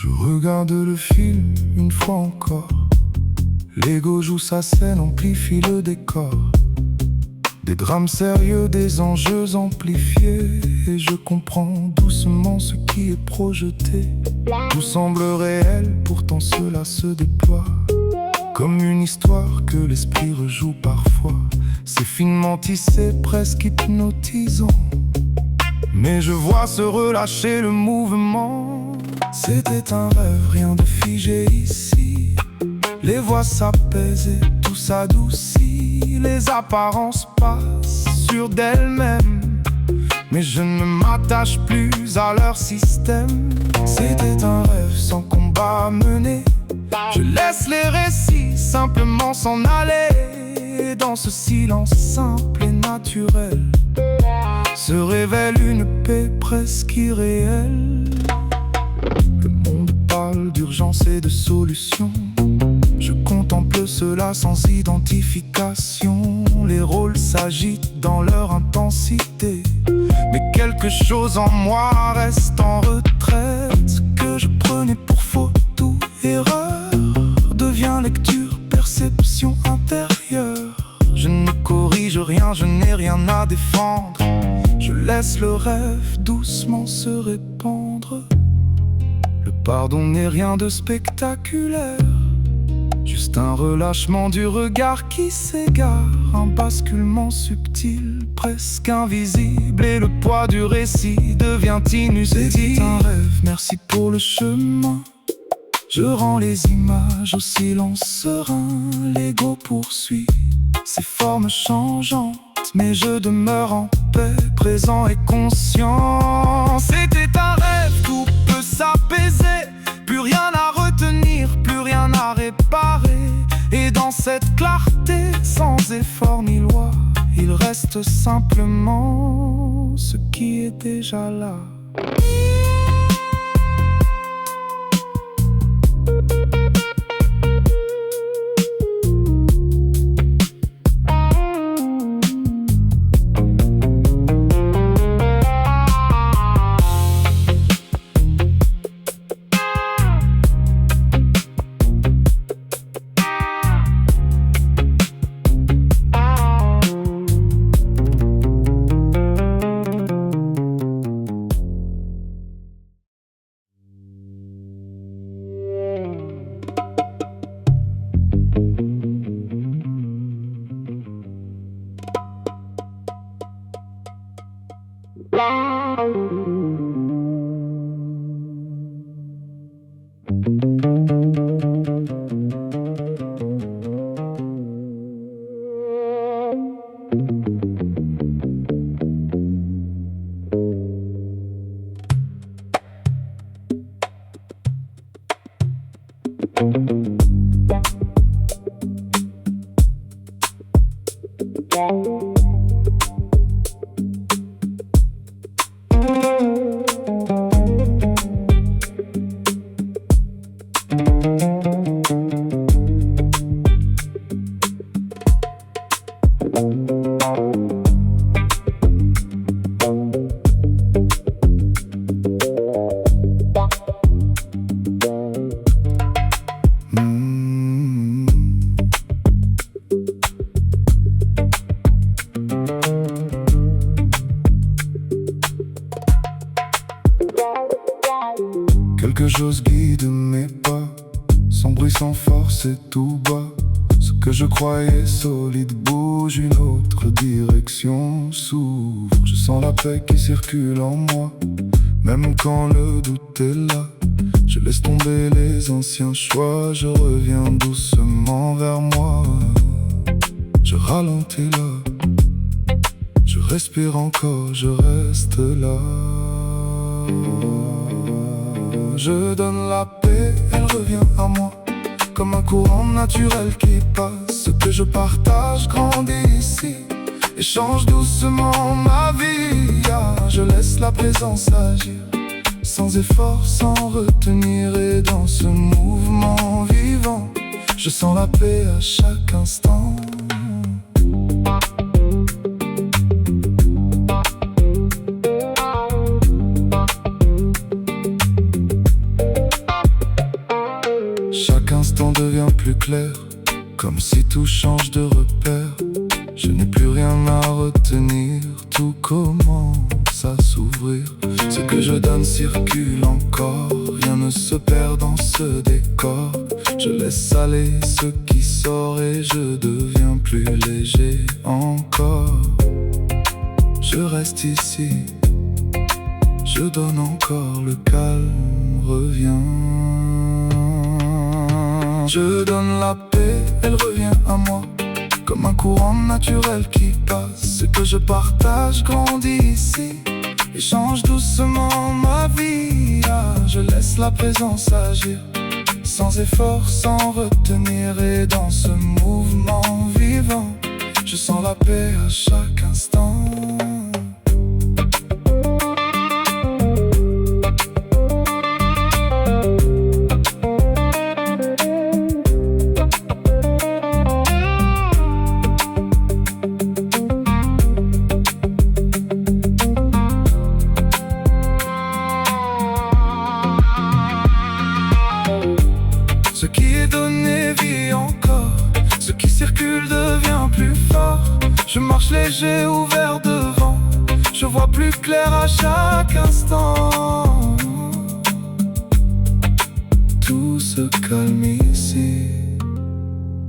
Je regarde le film une fois encore. L'ego joue sa scène, amplifie le décor. Des drames sérieux, des enjeux amplifiés. Et je comprends doucement ce qui est projeté. Tout semble réel, pourtant cela se déploie comme une histoire que l'esprit rejoue parfois. C'est finement tissé, presque hypnotisant. Mais je vois se relâcher le mouvement. C'était un rêve, rien de figé ici. Les voix s'apaisent et tout s'adoucit. Les apparences passent sur d'elles-mêmes. Mais je ne m'attache plus à leur système. C'était un rêve sans combat mené. Je laisse les récits simplement s'en aller. Dans ce silence simple et naturel se révèle une paix presque irréelle. Le monde parle d'urgence et de solution. Je contemple cela sans identification. Les rôles s'agitent dans leur intensité. Mais quelque chose en moi reste en retraite. Ce que je prenais pour faute ou erreur devient lecture, perception intérieure. Je ne corrige rien, je n'ai rien à défendre. Je laisse le rêve doucement se répandre. Le pardon n'est rien de spectaculaire, juste un relâchement du regard qui s'égare. Un basculement subtil, presque invisible. Et le poids du récit devient inutile. C'est un rêve, merci pour le chemin. Je rends les images au silence serein. L'ego poursuit ses formes changeantes, mais je demeure en paix, présent et conscient. C'était un rêve, tout peut s'apaiser. Plus rien à retenir, plus rien à réparer. Et dans cette clarté, sans effort ni loi, il reste simplement ce qui est déjà là. Quelque chose guide mes pas, sans bruit, sans force et tout bas. Ce que je croyais solide bouge, une autre direction s'ouvre. Je sens la paix qui circule en moi, même quand le doute est là. Je laisse tomber les anciens choix, je reviens doucement vers moi. Je ralentis là, je respire encore, je reste là. Je donne la paix, elle revient à moi, comme un courant naturel qui passe. Ce que je partage grandit ici et change doucement ma vie. Je laisse la présence agir, sans effort, sans retenir. Et dans ce mouvement vivant, je sens la paix à chaque instant. clair, comme si tout change de repère. Je n'ai plus rien à retenir, tout commence à s'ouvrir. Ce que je donne circule encore, rien ne se perd dans ce décor. Je laisse aller ce qui sort et je deviens plus léger encore. Je reste ici, je donne encore, le calme revient. Je donne la paix, elle revient à moi, comme un courant naturel qui passe. Ce que je partage grandit ici et change doucement ma vie. Ah, je laisse la présence agir, sans effort, sans retenir. Et dans ce mouvement vivant, je sens la paix à chaque instant. Ce qui est donné vit encore, ce qui circule devient plus fort. Je marche léger, ouvert devant, je vois plus clair à chaque instant. Tout se calme ici,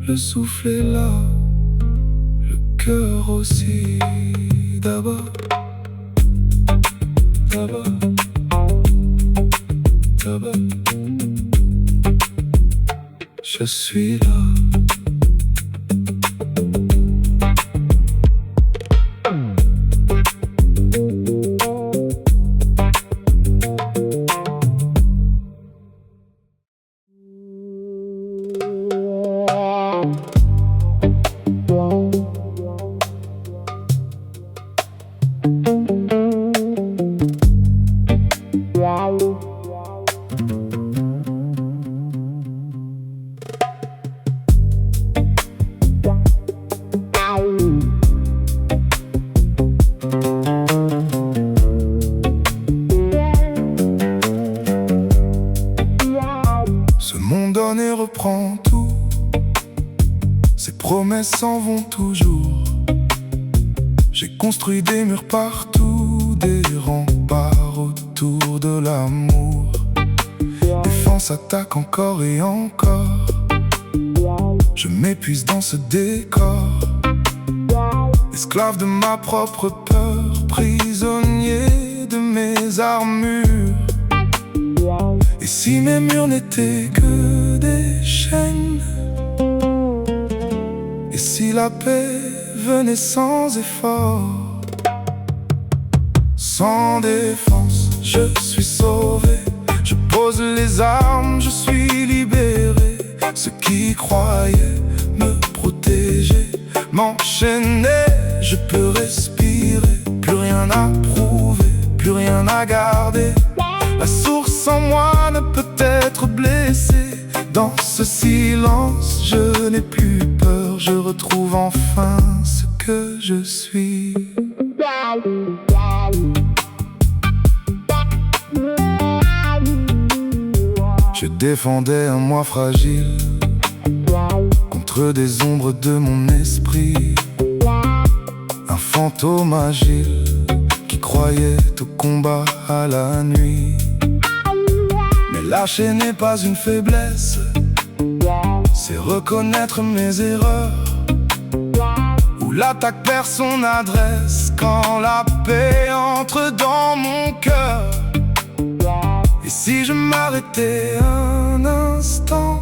le souffle est là, le cœur aussi. D'abord, d'abord, d'abord, je suis là. Ce monde donne et reprend tout, ses promesses s'en vont toujours. J'ai construit des murs partout, des remparts autour de l'amour. Défense, attaque encore et encore. Je m'épuise dans ce décor, esclave de ma propre peur, prisonnier de mes armures. Et si mes murs n'étaient que des chaînes, et si la paix venait sans effort, sans défense, je suis sauvé. Je pose les armes, je suis libéré. Ceux qui croyaient me protéger m'enchaînaient. Je peux respirer, plus rien à prouver, plus rien à garder. La source en moi ne peut être blessée. Dans ce silence, je n'ai plus peur. Je retrouve enfin ce que je suis. Je défendais un moi fragile contre des ombres de mon esprit. Un fantôme agile qui croyait au combat à la nuit. Mais lâcher n'est pas une faiblesse, c'est reconnaître mes erreurs. Où l'attaque perd son adresse quand la paix entre dans mon cœur. Et si je m'arrêtais un instant,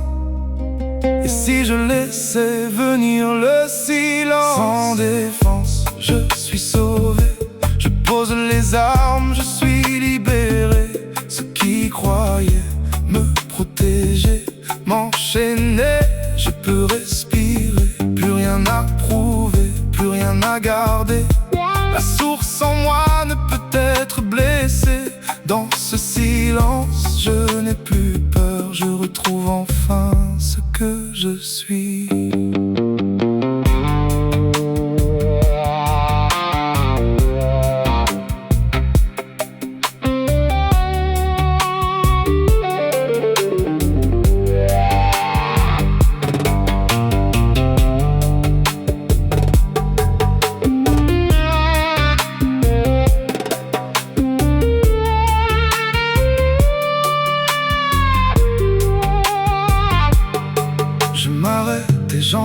et si je laissais venir le silence, sans défense, je suis sauvé. Je pose les armes, je suis libéré. Ceux qui croyaient me protéger m'enchaînaient. Je peux respirer, plus rien à prouver, plus rien à garder. La source en moi ne peut être blessée. Dans ce silence, je n'ai plus peur. Je retrouve enfin ce que je suis.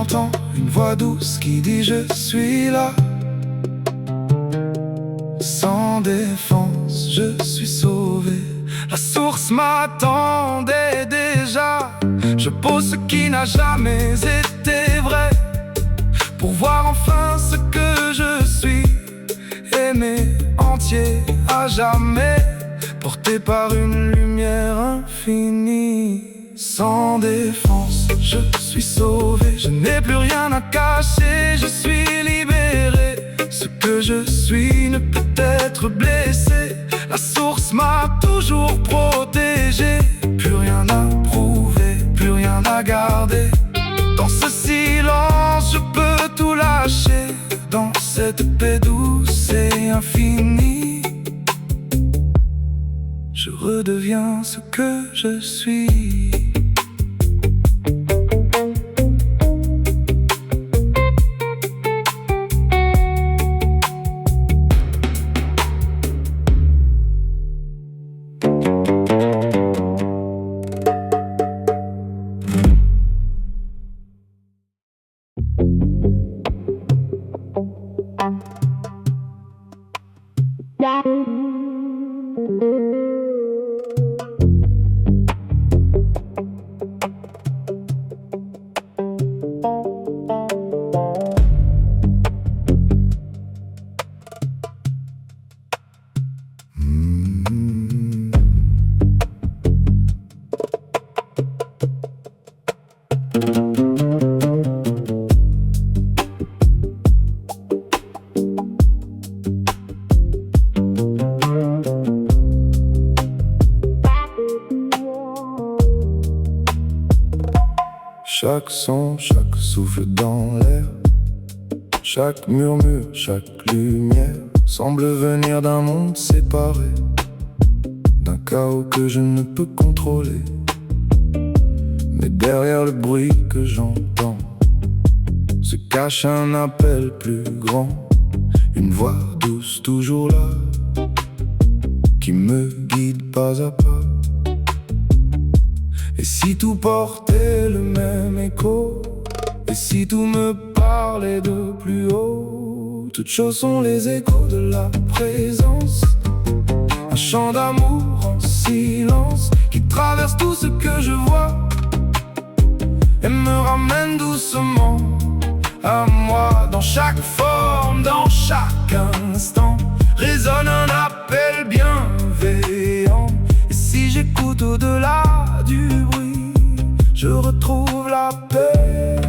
j'entends une voix douce qui dit je suis là. Sans défense, je suis sauvé. La source m'attendait déjà. Je pose ce qui n'a jamais été vrai, pour voir enfin ce que je suis. Aimé, entier, à jamais, porté par une lumière infinie. Sans défense, je suis sauvé. Je n'ai plus rien à cacher, je suis libéré. Ce que je suis ne peut être blessé. La source m'a toujours protégé. Plus rien à prouver, plus rien à garder. Dans ce silence, je peux tout lâcher. Dans cette paix douce et infinie, je redeviens ce que je suis. Chaque son, chaque souffle dans l'air, chaque murmure, chaque lumière semble venir d'un monde séparé, d'un chaos que je ne peux contrôler. Mais derrière le bruit que j'entends se cache un appel plus grand, une voix douce toujours là, qui me guide pas à pas. Et si tout portait le même écho, et si tout me parlait de plus haut, toutes choses sont les échos de la présence. Un chant d'amour en silence qui traverse tout ce que je vois et me ramène doucement à moi. Dans chaque forme, dans chaque instant, résonne un appel bienveillant. Et si j'écoute au-delà du bruit, je retrouve la paix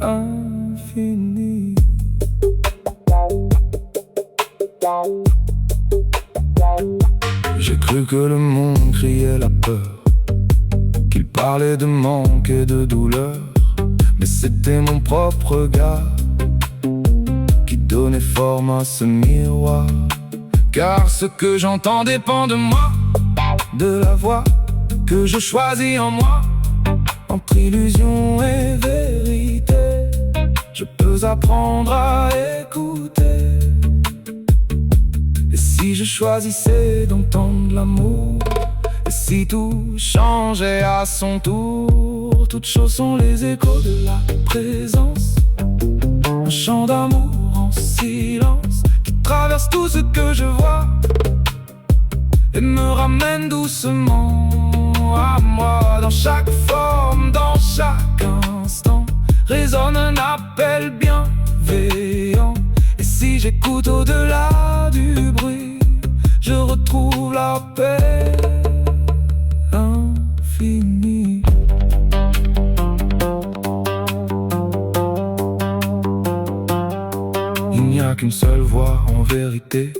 infinie. J'ai cru que le monde criait la peur, qu'il parlait de manque et de douleur, mais c'était mon propre regard qui donnait forme à ce miroir. Car ce que j'entends dépend de moi, de la voix que je choisis en moi. Entre illusion et vérité, je peux apprendre à écouter. Et si je choisissais d'entendre l'amour, et si tout changeait à son tour, toutes choses sont les échos de la présence. Un chant d'amour en silence qui traverse tout ce que je vois et me ramène doucement à moi. Dans chaque forme, dans chaque instant, résonne un appel bienveillant. Et si j'écoute au-delà du bruit, je retrouve la paix infinie. Il n'y a qu'une seule voix en vérité,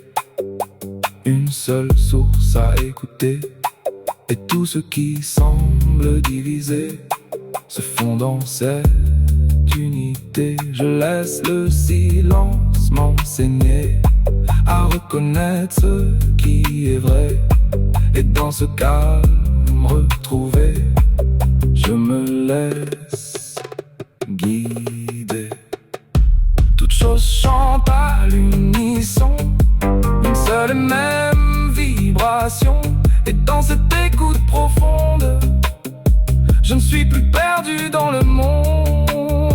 une seule source à écouter. Et tout ce qui semble divisé se fond dans cette unité. Je laisse le silence m'enseigner à reconnaître ce qui est vrai, et dans ce calme retrouvé, je me laisse guider. Toutes choses chantent à l'unisson, une seule et même vibration. Et dans cette écoute profonde, je ne suis plus perdu dans le monde.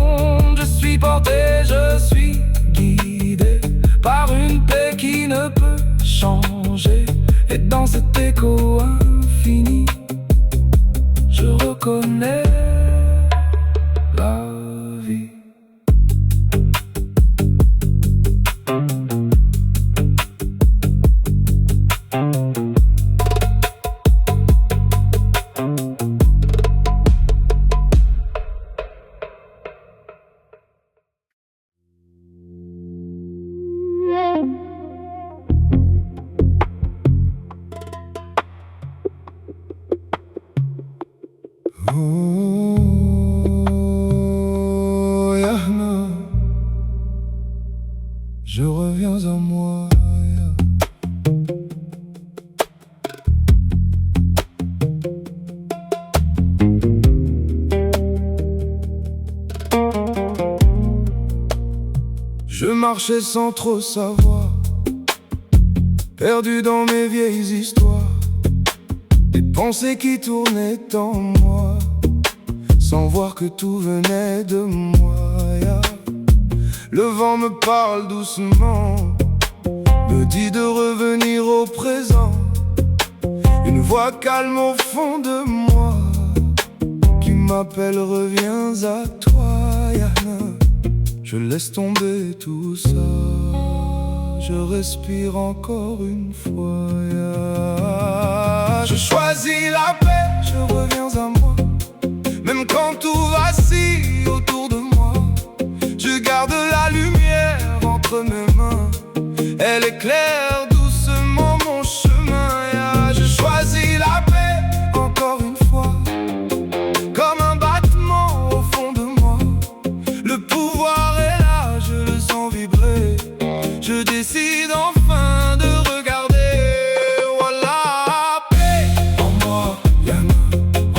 Oh, Yahna, je reviens à moi. Je marchais sans trop savoir, perdu dans mes vieilles histoires, des pensées qui tournaient en moi, sans voir que tout venait de moi. Le vent me parle doucement, me dit de revenir au présent. Une voix calme au fond de moi qui m'appelle, reviens à toi, Yahna. Je laisse tomber tout ça, je respire encore une fois, Je choisis la paix, je reviens à moi. Même quand tout vacille autour de moi, je garde la lumière entre mes mains. Elle éclaire doucement mon chemin, Je choisis la paix encore une fois, comme un battement au fond de moi. Le pouvoir est là, je le sens vibrer. Je décide enfin de regarder. Voilà, paix en moi, Yahna,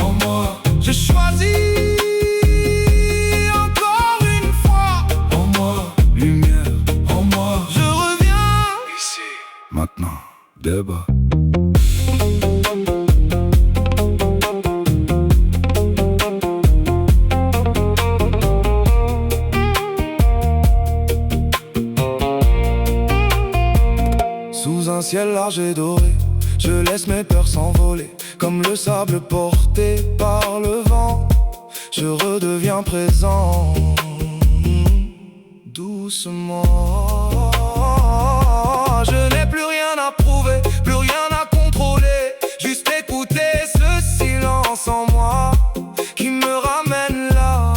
en moi. Je choisis encore une fois, en moi, lumière, en moi. Je reviens ici, maintenant, débat. Sous un ciel large et doré, je laisse mes peurs s'envoler, comme le sable porté par le vent. Je redeviens présent, doucement. Je n'ai plus rien à prouver, plus rien à contrôler, juste écouter ce silence en moi qui me ramène là.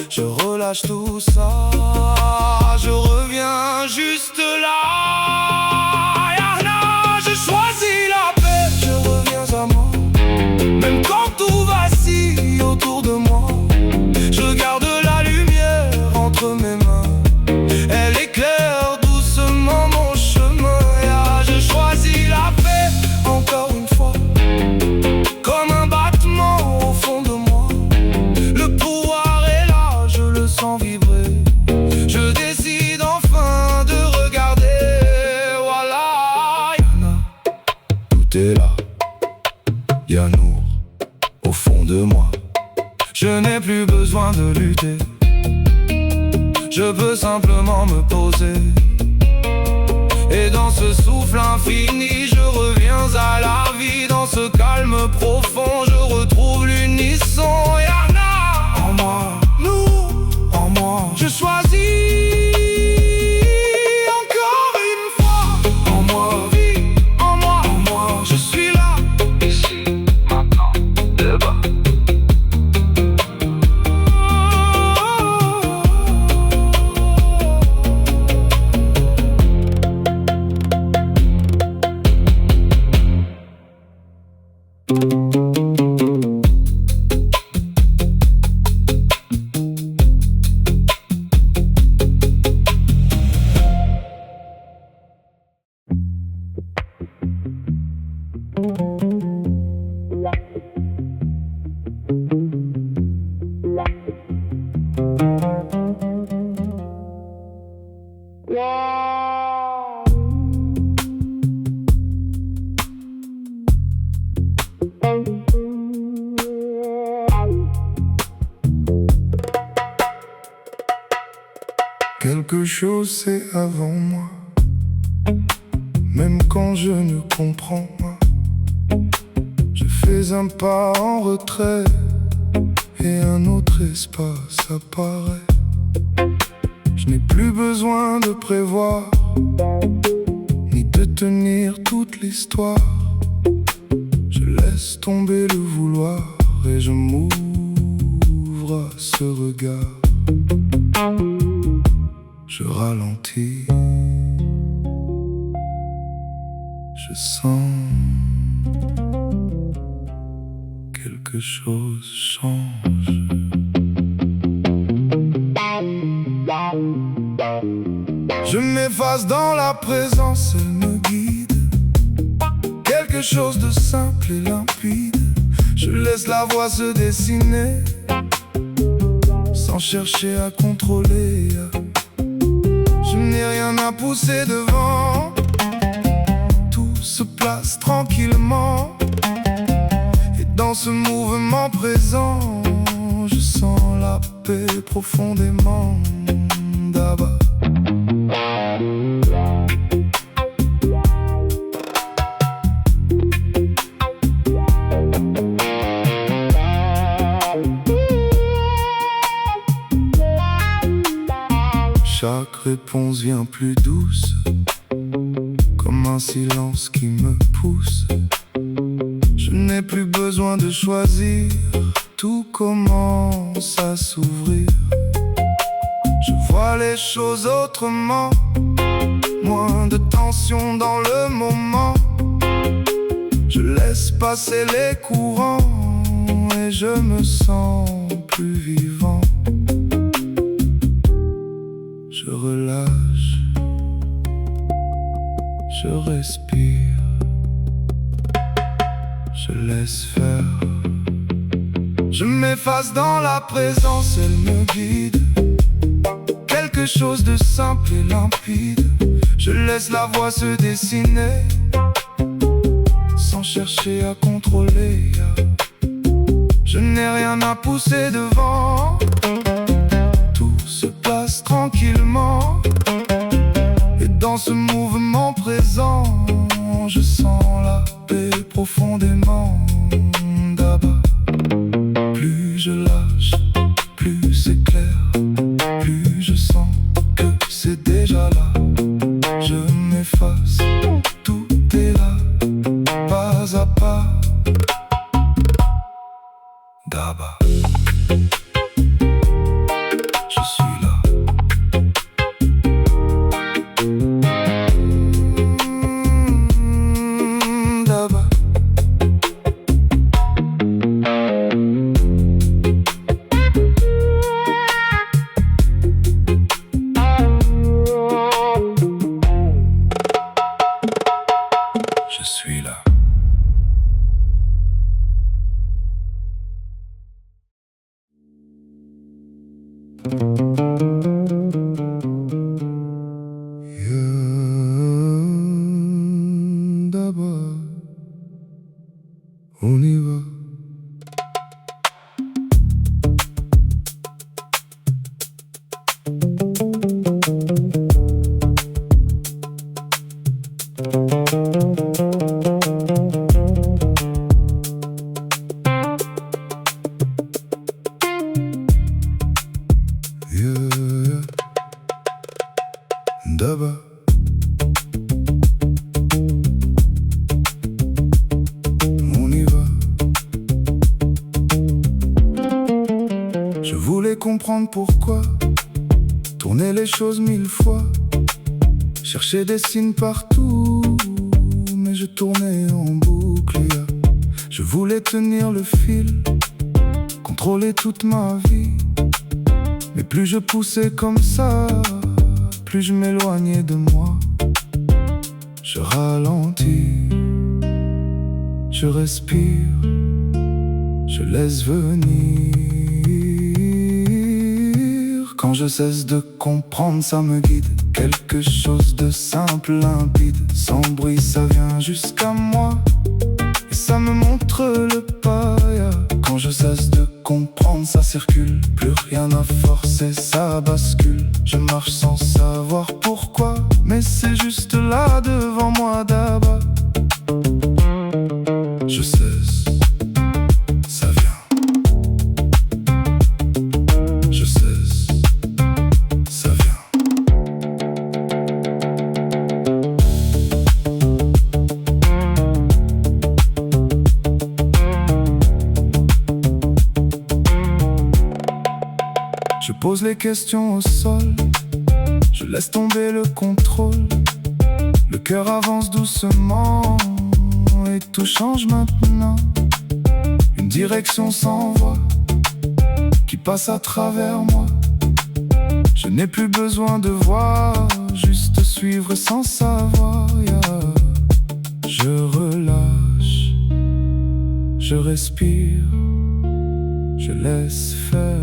Je relâche tout ça, je reviens juste là. Yahna, je choisis la paix, je reviens à moi. Même quand tout vacille autour de moi, je garde la lumière entre mes mains. Elle éclaire doucement mon chemin, Je choisis la paix encore une fois, comme un battement au fond de moi. Le pouvoir est là, je le sens vibrer. Je décide enfin de regarder. Voilà, Yahna, tout est là, Yanour, au fond de moi. Je n'ai plus besoin de lutter, je peux simplement me poser. Et dans ce souffle infini, je reviens à la vie. Dans ce calme profond, je retrouve l'unisson. Yahna, en moi, nous, en moi. Je choisis encore une fois, en moi, vie, en moi, je suis là, ici, maintenant, débat. Quelque chose c'est avant moi, même quand je ne comprends pas. Je fais un pas en retrait et un autre espace apparaît. Je n'ai plus besoin de prévoir, ni de tenir toute l'histoire. Je laisse tomber le vouloir et je m'ouvre à ce regard. Je ralentis, je sens quelque quelque chose change. Je m'efface dans la présence, elle me guide. Quelque chose de simple et limpide. Je laisse la voix se dessiner, sans chercher à contrôler. Je n'ai rien à pousser devant. Tout se place tranquillement. Et dans ce mouvement présent, je sens la paix profondément. D'abord. Chaque réponse vient plus douce, comme un silence qui me pousse. Je n'ai plus besoin de choisir, tout commence à s'ouvrir. Je vois les choses autrement, moins de tension dans le moment. Je laisse passer les courants et je me sens plus vivant. Je relâche, je respire, je laisse faire. Je m'efface dans la présence, elle me guide. Quelque chose de simple et limpide. Je laisse la voix se dessiner, sans chercher à contrôler. Je n'ai rien à pousser devant. Tout se passe tranquillement. Et dans ce mouvement présent, je sens la paix profondément. D'abord, plus je lâche, plus c'est clair. Plus je sens que c'est déjà là. Je m'efface, tout est là, pas à pas. D'abord, je suis là. D'abord. Je suis là. D'abord, on y va. D'abord, on y va. Je voulais comprendre pourquoi, tourner les choses 1000 fois, chercher des signes partout, mais je tournais en boucle. Je voulais tenir le fil, contrôler toute ma vie, mais plus je poussais comme ça, plus je m'éloignais de moi. Je ralentis, je respire, je laisse venir. Quand je cesse de comprendre, ça me guide. Quelque chose de simple, limpide, sans bruit, ça vient jusqu'à moi. Et ça me montre le pas. Quand je cesse de comprendre, ça circule. Plus rien à forcer, ça bascule. Je marche sans savoir pourquoi, mais c'est juste là devant moi d'abord. Je cesse, ça vient. Je cesse, ça vient. Je pose les questions au sol, je laisse tomber le contrôle. Le cœur avance doucement et tout change maintenant. une direction sans voix qui passe à travers moi. Je n'ai plus besoin de voir, juste suivre sans savoir. Je relâche, je respire, je laisse faire.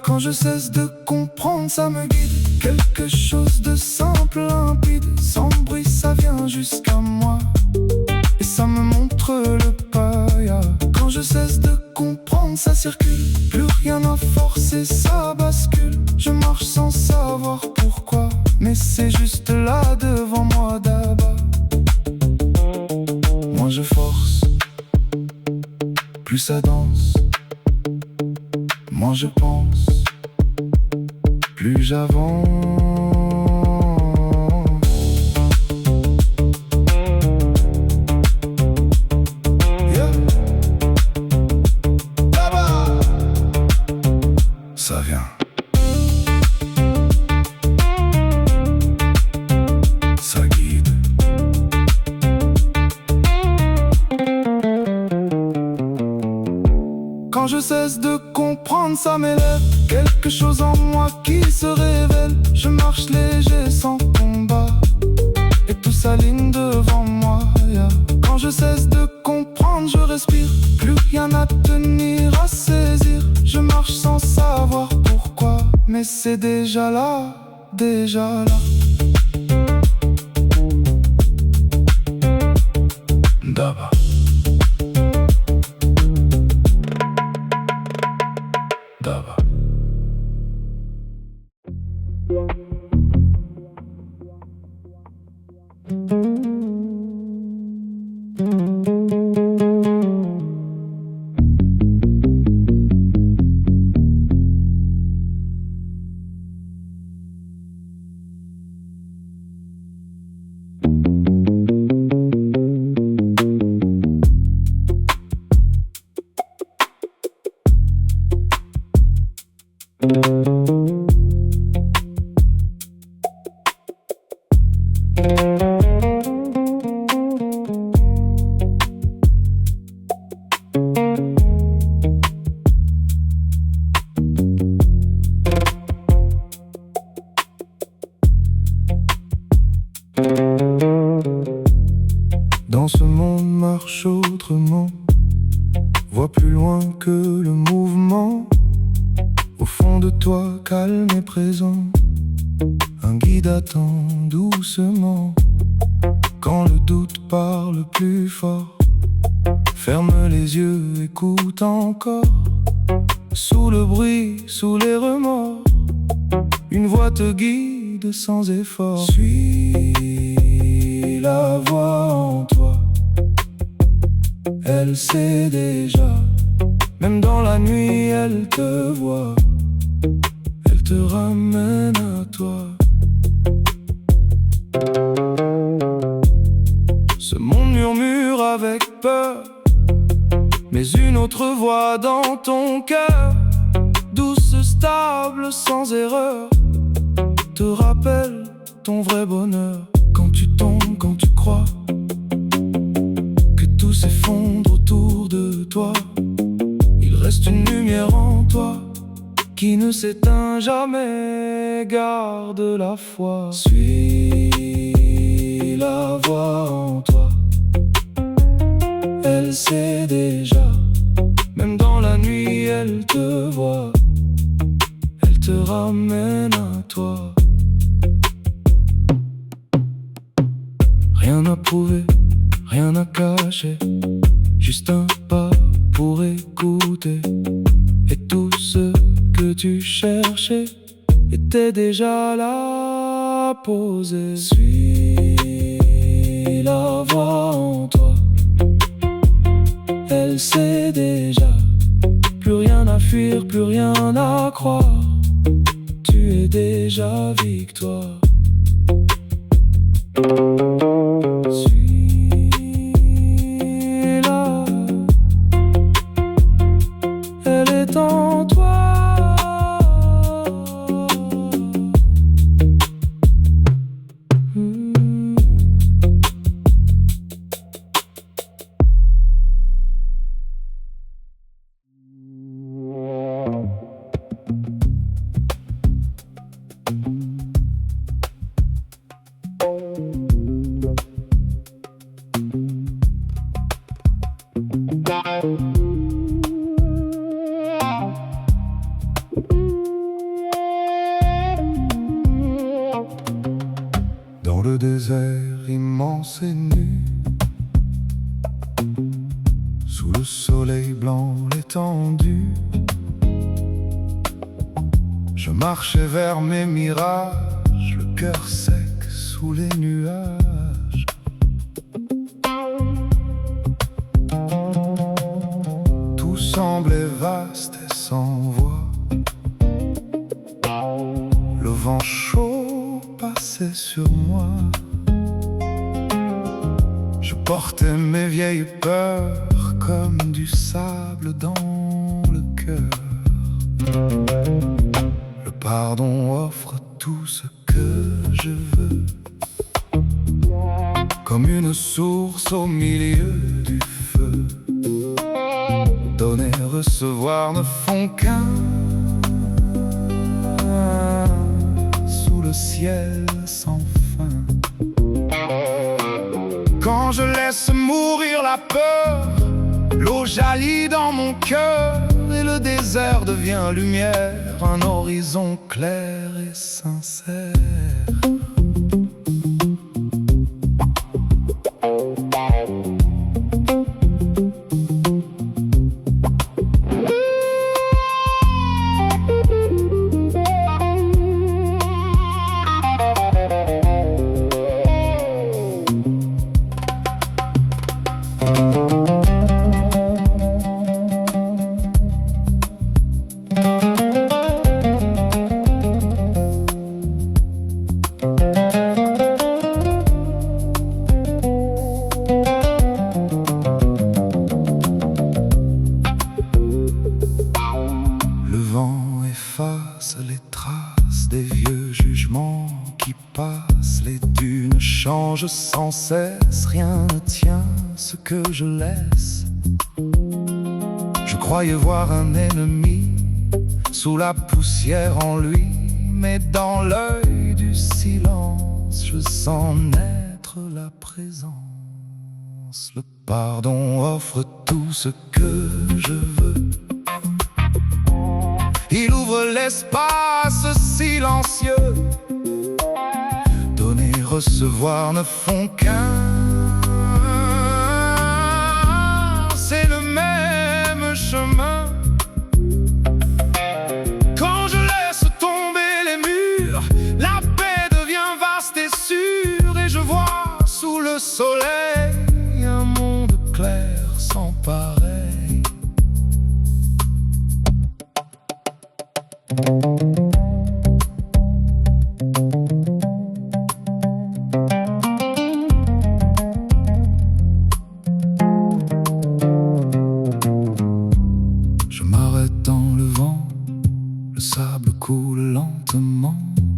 Quand je cesse de comprendre, ça me guide. Quelque chose de simple, limpide, sans bruit, ça vient jusqu'à moi. Et ça me montre le pas. Quand je cesse de comprendre, ça circule. Plus rien à forcer, ça bascule. Je marche sans savoir pourquoi, mais c'est juste là devant moi d'abord. Moins je force, plus ça danse. Moins je pense, plus j'avance. Ça vient. Ça guide. Quand je cesse de comprendre, ça m'élève. Quelque chose en moi qui se révèle. Je marche léger sans combat, et tout s'aligne devant moi. Quand je cesse de comprendre, je respire. Plus rien à tenir, à saisir. Je marche sans savoir pourquoi, mais c'est déjà là, déjà là. Daba. Daba. Dans ce monde marche autrement, vois plus loin que le mouvement. Au fond de toi, calme et présent, un guide attend doucement. Quand le doute parle plus fort, ferme les yeux, écoute encore. Sous le bruit, sous les remords, une voix te guide sans effort. Suis la voix en toi, elle sait déjà. Même dans la nuit, elle te voit, elle te ramène à toi. Ce monde murmure avec peur, mais une autre voix dans ton cœur, douce, stable, sans erreur, te rappelle ton vrai bonheur. Quand tu tombes, quand tu crois que tout s'effondre autour de toi, il reste une lumière en toi qui ne s'éteint jamais. Garde la foi, suis la voix en toi, elle sait déjà. Même dans la nuit, elle te voit, elle te ramène à toi. Rien à prouver, rien à cacher, juste un pas pour écouter. Et tout ce que tu cherchais était déjà là, posé. Suis la voix en toi, elle sait déjà. Plus rien à fuir, plus rien à croire, tu es déjà victoire. Suis-la, elle est en toi. Dans le désert immense et nu, sous le soleil blanc l'étendue, je marchais vers mes mirages, le cœur sec sous les nuages. Tout semblait vaste et sans voix. Le vent chaud passait sur moi. Je portais mes vieilles peurs comme du sable dans le cœur. Le pardon offre tout ce que je veux, comme une source au milieu du feu. Donner, recevoir ne font qu'un, sous le ciel sans fin. Quand je laisse mourir la peur, l'eau jaillit dans mon cœur et le désert devient lumière, un horizon clair et sincère. Les traces des vieux jugements qui passent, les dunes changent sans cesse, rien ne tient ce que je laisse. Je croyais voir un ennemi sous la poussière en lui, mais dans l'œil du silence, je sens naître la présence. Le pardon offre tout ce que je veux. Il ouvre l'espace silencieux. Donner, recevoir ne font qu'un. C'est le même chemin. Quand je laisse tomber les murs, la paix devient vaste et sûre. Et je vois sous le soleil un monde clair sans pareil. Je m'arrête dans le vent, le sable coule lentement.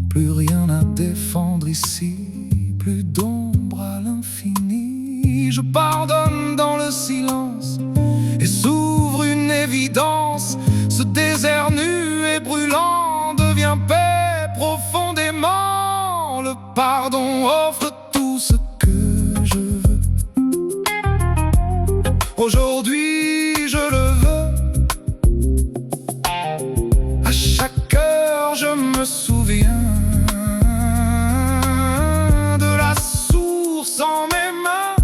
Plus rien à défendre ici, plus d'ombre à l'infini. Je pardonne dans le silence et s'ouvre une évidence. Ce désert nu et brûlant devient paix profondément. Le pardon offre tout ce que je veux. Aujourd'hui je le veux. À chaque heure je me souviens de la source en mes mains.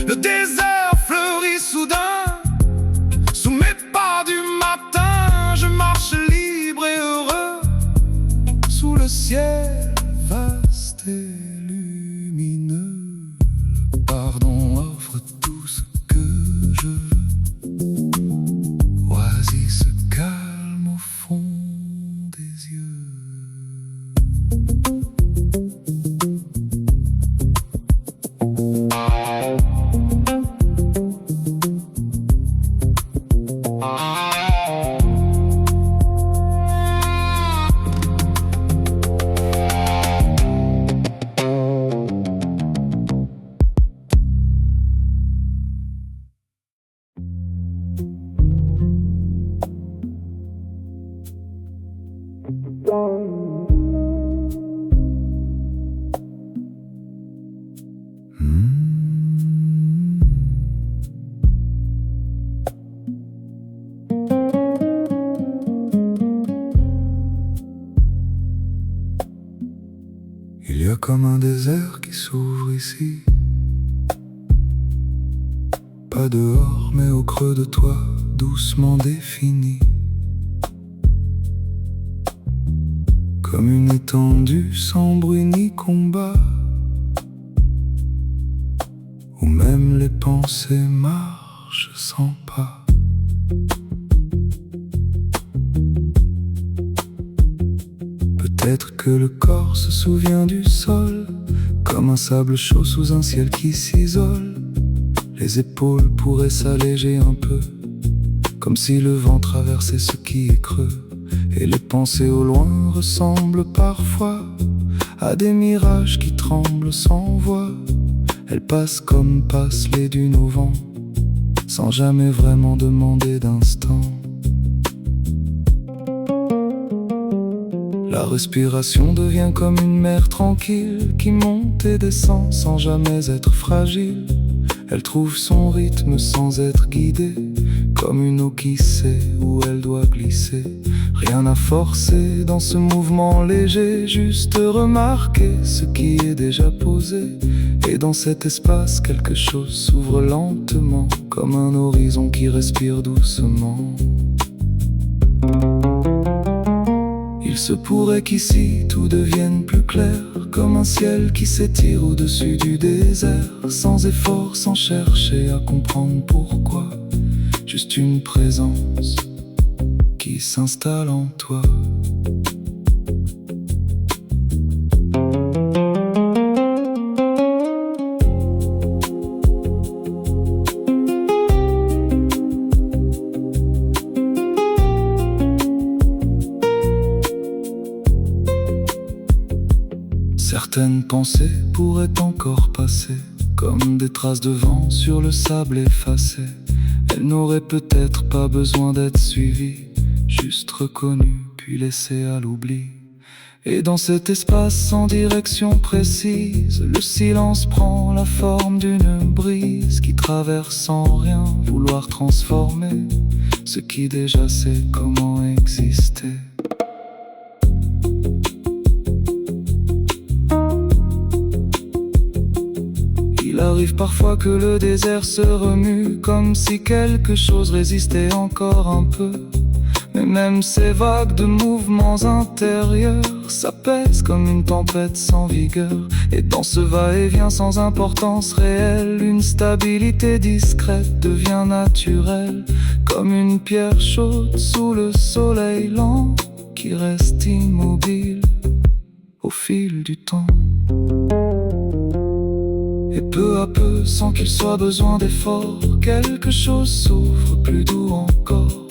Le désert fleurit soudain. Sous mes pas du matin, je marche libre et heureux, sous le ciel vaste et lumineux. Le pardon offre tout ce que je veux. Oasis se calme au fond des yeux. comme un désert qui s'ouvre ici. Pas dehors, mais au creux de toi, doucement défini. Comme une étendue sans bruit ni combat, où même les pensées marchent sans pas. Peut-être que le corps se souvient du sol, comme un sable chaud sous un ciel qui s'isole. Les épaules pourraient s'alléger un peu, comme si le vent traversait ce qui est creux. Et les pensées au loin ressemblent parfois à des mirages qui tremblent sans voix. Elles passent comme passent les dunes au vent, sans jamais vraiment demander d'instant. La respiration devient comme une mer tranquille qui monte et descend sans jamais être fragile. Elle trouve son rythme sans être guidée, comme une eau qui sait où elle doit glisser. Rien à forcer dans ce mouvement léger, juste remarquer ce qui est déjà posé. Et dans cet espace, quelque chose s'ouvre lentement, comme un horizon qui respire doucement. Il se pourrait qu'ici tout devienne plus clair, comme un ciel qui s'étire au-dessus du désert, sans effort, sans chercher à comprendre pourquoi. Juste une présence qui s'installe en toi. Certaines pensées pourraient encore passer, comme des traces de vent sur le sable effacé. Elles n'auraient peut-être pas besoin d'être suivies, juste reconnues puis laissées à l'oubli. Et dans cet espace sans direction précise, le silence prend la forme d'une brise qui traverse sans rien vouloir transformer ce qui déjà sait comment exister. Il arrive parfois que le désert se remue, comme si quelque chose résistait encore un peu. Mais même ces vagues de mouvements intérieurs s'apaisent comme une tempête sans vigueur. Et dans ce va-et-vient sans importance réelle, une stabilité discrète devient naturelle, comme une pierre chaude sous le soleil lent qui reste immobile au fil du temps. Et peu à peu, sans qu'il soit besoin d'effort, quelque chose s'ouvre plus doux encore,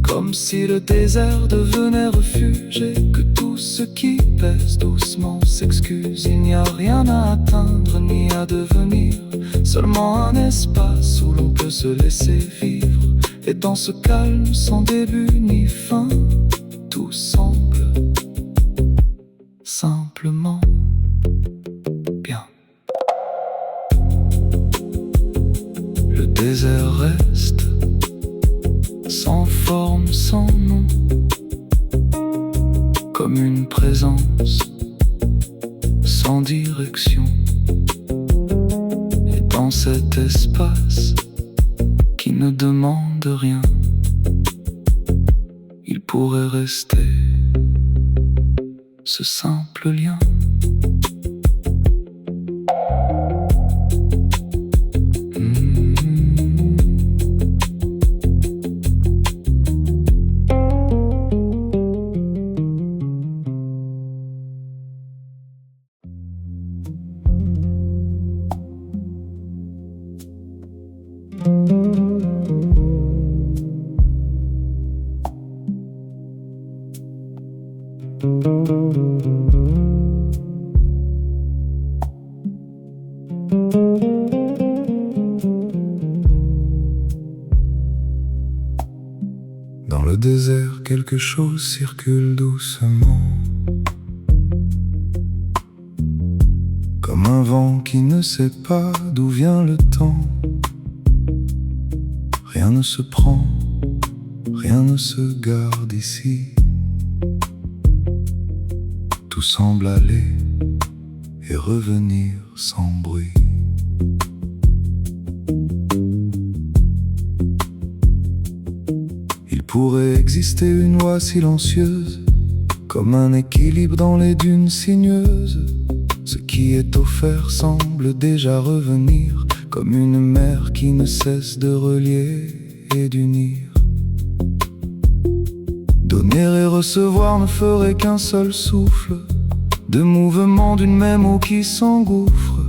comme si le désert devenait refuge et que tout ce qui pèse doucement s'excuse. Il n'y a rien à atteindre ni à devenir, seulement un espace où l'on peut se laisser vivre. Et dans ce calme sans début ni fin, tout semble simplement bien. Le désert reste sans forme, sans nom, comme une présence sans direction. Et dans cet espace qui ne demande rien, il pourrait rester ce simple lien. Dans le désert, quelque chose circule doucement, comme un vent qui ne sait pas d'où vient le temps. Rien ne se prend, rien ne se garde ici. Tout semble aller et revenir sans bruit. Il pourrait exister une loi silencieuse, comme un équilibre dans les dunes sinueuses. Ce qui est offert semble déjà revenir, comme une mer qui ne cesse de relier et d'unir. Donner et recevoir ne ferait qu'un seul souffle de mouvement d'une même eau qui s'engouffre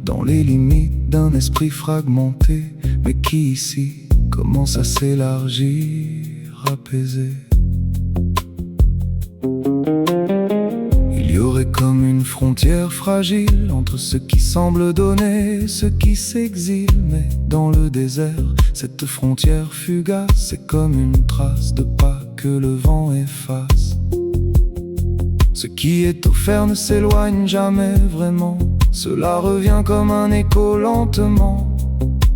dans les limites d'un esprit fragmenté, mais qui ici commence à s'élargir, apaisé. Il y aurait comme une frontière fragile entre ce qui semble donner et ce qui s'exile, mais dans le désert, cette frontière fugace est comme une trace de pas que le vent efface. Ce qui est offert ne s'éloigne jamais vraiment, cela revient comme un écho lentement.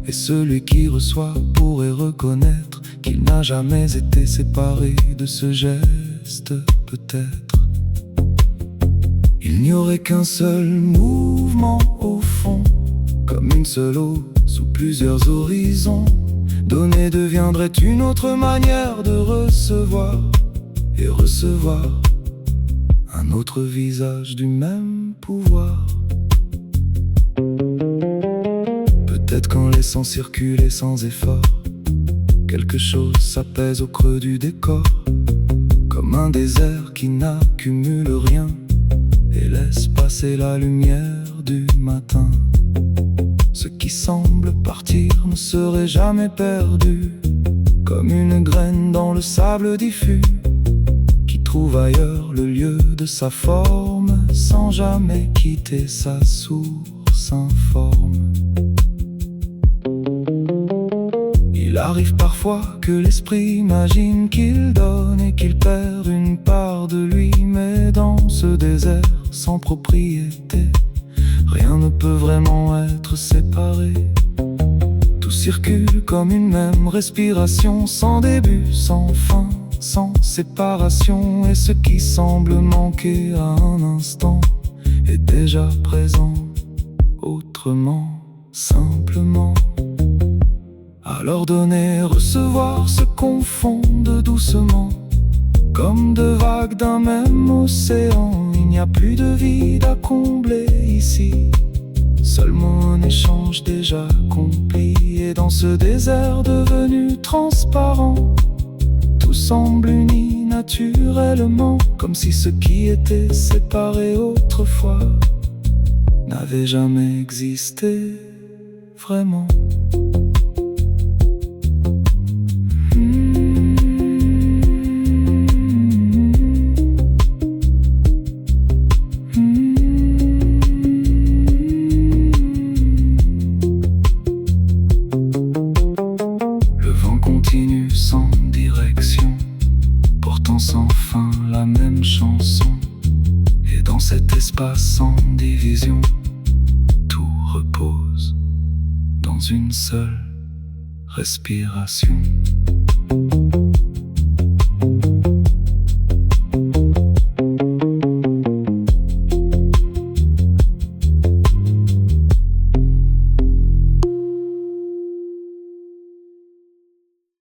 Et celui qui reçoit pourrait reconnaître qu'il n'a jamais été séparé de ce geste, peut-être. Il n'y aurait qu'un seul mouvement au fond, comme une seule eau sous plusieurs horizons. Donner deviendrait une autre manière de recevoir, et recevoir un autre visage du même pouvoir. Peut-être qu'en laissant circuler sans effort, quelque chose s'apaise au creux du décor, comme un désert qui n'accumule rien et laisse passer la lumière du matin. Ce qui semble partir ne serait jamais perdu, comme une graine dans le sable diffus, qui trouve ailleurs le lieu de sa forme, sans jamais quitter sa source informe. Il arrive parfois que l'esprit imagine qu'il donne et qu'il perd une part de lui, mais dans ce désert sans propriété, rien ne peut vraiment être séparé. Tout circule comme une même respiration, sans début, sans fin, sans séparation. Et ce qui semble manquer à un instant est déjà présent, autrement, simplement. Alors donner, recevoir se confondent doucement, comme deux vagues d'un même océan. Il n'y a plus de vide à combler ici, seulement un échange déjà accompli. Et dans ce désert devenu transparent, tout semble uni naturellement, comme si ce qui était séparé autrefois n'avait jamais existé vraiment. Continue sans direction, portant sans fin la même chanson. Et dans cet espace sans division, tout repose dans une seule respiration.